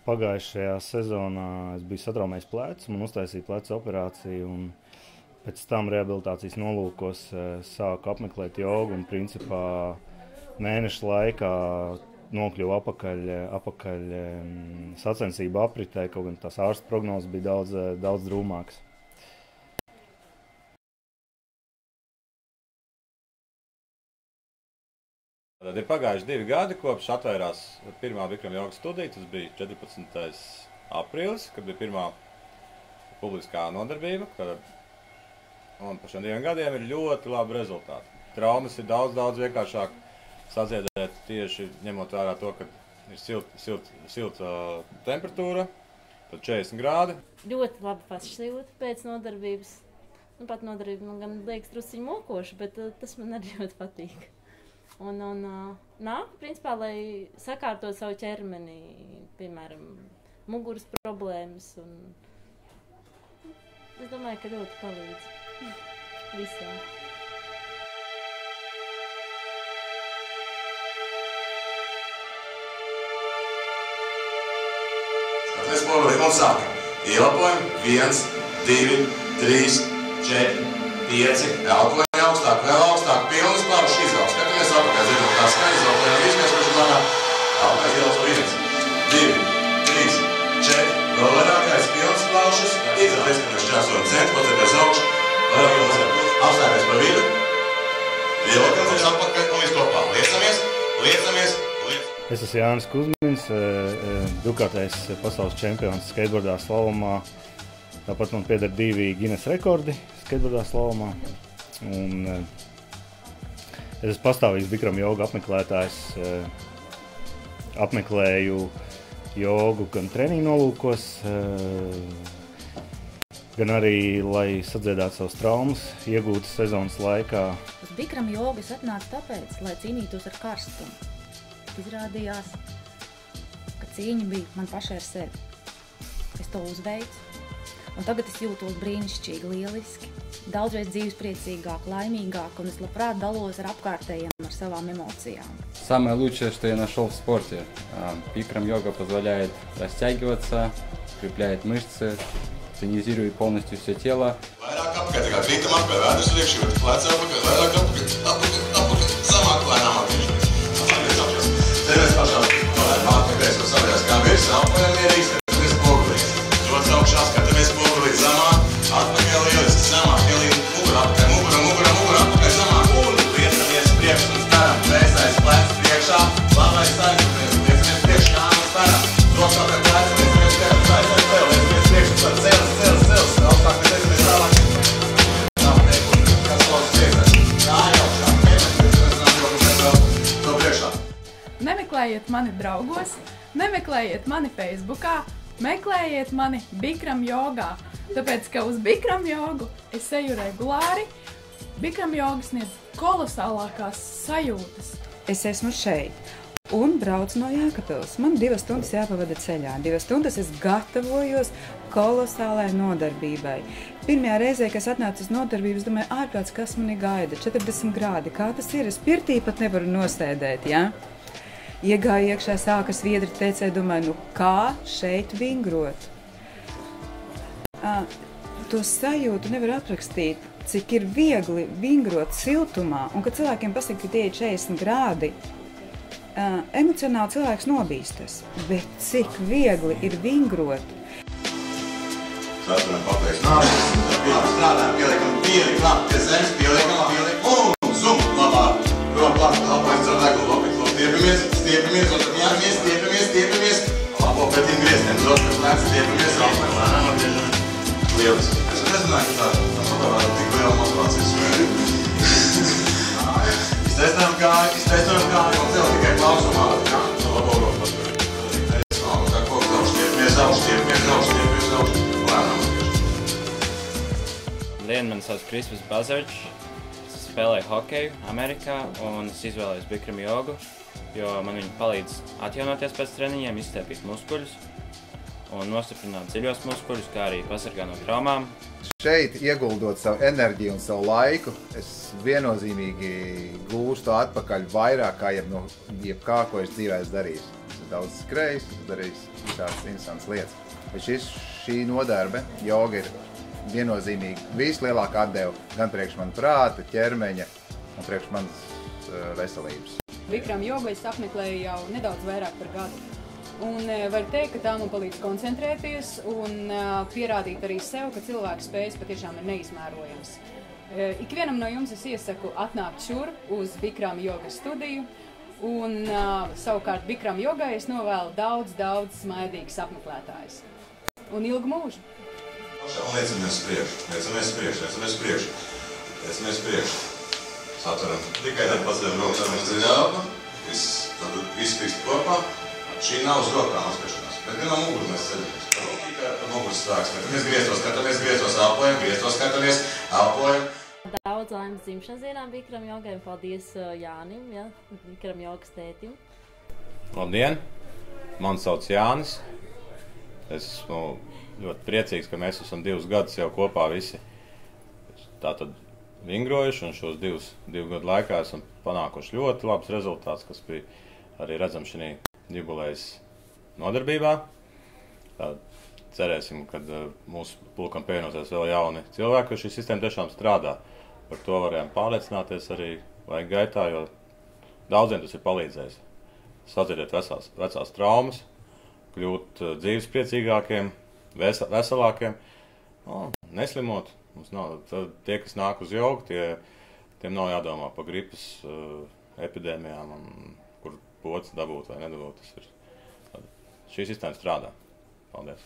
Pagājušajā sezonā es biju satraumējis plecu, man uztaisīja pleca operāciju, un pēc tam rehabilitācijas nolūkos sāku apmeklēt jogu, un principā mēneša laikā nokļuvu apakaļ sacensību apritē, kaut gan tās ārsta prognozes bija daudz drūmākas. Tad ir pagājuši 2 gadi, kopš atvērās pirmā Bikram jogas studija. Tas bija 14. aprīlis, kad bija pirmā publiskā nodarbība. Un par šiem 2 gadiem ir ļoti labi rezultāti. Traumas ir daudz vienkāršāk sadziedēt tieši ņemot vērā to, ka ir silta temperatūra, tad 40 grādi. Ļoti labi pašsajūta pēc nodarbības. Pat nodarbība man gan liekas drusciņ mokoša, bet tas man arī ļoti patīk. Un nāk, principā, lai sakārtot savu ķermeni, piemēram, muguras problēmas. Es domāju, ka ļoti palīdz visiem. Mēs pogulījam un sākam. Ielpojam. 1, 2, 3, 4, 5. Elpojam augstāk, vēl augstāk. Pilnas plaušas izvelk. Skatāmies apakaļ. Zinām, kā skaņas. Elpojam viskamies paši plānā. Apakaļ ielpojam 1, 2, 3, 4. Vēl vairākais pilnas plaušas. Izvelk. Skatāmies 40 centi. Paceties augšu. Vairāk ielpojam. Apstākais pa vidu. Ielpojam uz apakaļ un visu kopā. Liecamies. Es esmu Jānis Kuzmins, divkārtais pasaules čempions skateboardā slalomā. Tāpat man pieder 2 Guinness rekordi skateboardā slalomā. Es esmu pastāvīgs Bikram joga apmeklētājs. Apmeklēju jogu gan treniņu nolūkos, gan arī, lai sadziedātu savas traumas, iegūtas sezonas laikā. Uz Bikram jogu es atnācu tāpēc, lai cīnītos ar karstumu. Izrādījās, ka cīņa bija man pašai ar sevi. Es to uzveicu, un tagad es jūtos brīnišķīgi, lieliski, daudzreiz dzīves priecīgāk, laimīgāk, un es labprāt dalos ar apkārtējiem, ar savām emocijām. Самое лучшее, что я нашел в спорте. Бикram йога позволяет растягиваться, укрепляет мышцы, тонизирует полностью все тело. Vairāk apakaļ, tā kā krītam apakaļ, vēders uz iekšu, pleci apakaļ, vairāk apakaļ, samāk lēnām atgriežamies. Te mēs pašām mākļi kreisot savējās kā virs, apakaļ mierīgi, skatāmies pogulī. Dots augšā, skatāmies pogulī, zamāk, atpakaļ lieliski, samāk, ielīd mugura, apakaļ, mugura, apakaļ, samāk, un liecamies priekš un staram, kreisais plecs priekšā, labais saļumies, liecamies priekš, kāmas staram, rokas apakaļ plecs, liecamies priekš, kreisais vēl, liecamies priekš, un par cels, augstāk, mēs liecamies tālāk. Nav teikuši, kas lodas priekšais, kā augšā, Nemeklējiet mani draugos, nemeklējiet mani Facebookā, meklējiet mani Bikram jogā, tāpēc, ka uz Bikram jogu es eju regulāri. Bikram joga sniedz kolosālākās sajūtas. Es esmu šeit un braucu no Jēkabpils. Man 2 stundas jāpavada ceļā. 2 stundas es gatavojos kolosālai nodarbībai. Pirmajā reizē, kad es atnācu uz nodarbību, es domāju, ārprāts, kas mani gaida, 40 grādi, kā tas ir, es pirtī pat nevaru nosēdēt, ja? Iegāju iekšā, sāka sviedri tecēt, domāju, kā šeit vingrot? To sajūtu nevar aprakstīt, cik ir viegli vingrot siltumā, un kad cilvēkiem pasaka, ka tie ir 40 grādi, emocionāli cilvēks nobīstas, bet cik viegli ir vingrot. Saturam papēs nākas, strādājam, pieliekam pie zemes, pieliekam, un zum, labāk, prom plakt, apais ar deglu, lopīt, stiepamies, un tad stiepamies, labo pretīm grieztiem, droši plēc, stiepamies, apais, lēnām atgriežamies. Lieliski. Es nezināju, ka tā tik liela motivācijas Iztaisnām kāju un cel tikai klausumā. No labo roku paturi. Kā koku stiepamies, lēnām atgriežamies. Labdien, man sauc Krispis Bazarčs. Es spēlēju hokeju Amerikā un es izvēlējos Bikram jogu, jo man viņi palīdz atjaunoties pēc treniņiem, izstiepīt muskuļus un nostiprināt dziļos muskuļus, kā arī pasargā no traumām. Šeit, ieguldot savu enerģiju un savu laiku, es viennozīmīgi gūstu atpakaļ vairāk kā jebkā, ko es dzīvē esmu darījis. daudz skrējis, darījis visādas interesantas lietas. Bet šī nodarbe, joga, ir viennozīmīgi vislielākā atdeva gan priekš man prāta, ķermeņa un priekš manas veselības. Bikram jogu es apmeklēju jau nedaudz vairāk par gadu. Un var teikt, ka tā man palīdz koncentrēties un pierādīt arī sev, ka cilvēka spējas patiešām ir neizmērojams. Ikvienam no jums es iesaku atnākt šurp uz Bikram jogas studiju, un savukārt Bikram jogai es novēlu daudz smaidīgas apmeklētājas. Un ilgu mūžu! Un liecamies priekš. Saturam. Tikai tad paceļam rokas dziļāk, viss fikst kopā. Šī nav uz rokām atspiešanās, bet gan no muguru mēs ceļamies. Par muguras spēks. Skatāmies, grieztos, elpojam. Daudz laimes dzimšanas dienā Bikram jogai, un paldies Jānim, ja, Bikram jogas tētim. Labdien! Mani sauc Jānis. Es esmu ļoti priecīgs, ka mēs esam 2 gadus jau kopā visi tātad vingrojuši, un šos divu gadu laikā esam panākuši ļoti labs rezultāts, kas bija arī redzams šī jubilejas nodarbībā. Cerēsim, ka mūsu pulkam pievienosies vēl jauni cilvēki, jo šī sistēma tiešām strādā. Par to varējām pārliecināties arī laika gaitā, jo daudziem tas ir palīdzējis. Sadzirdēt vecās traumas, kļūt dzīvespriecīgākiem, veselākiem, neslimot. Mums nav, tie, kas nāk uz jogu, tiem nav jādomā par gripas epidēmijām, kur pocis dabūt vai nedabūt. Šī sistēma strādā. Paldies!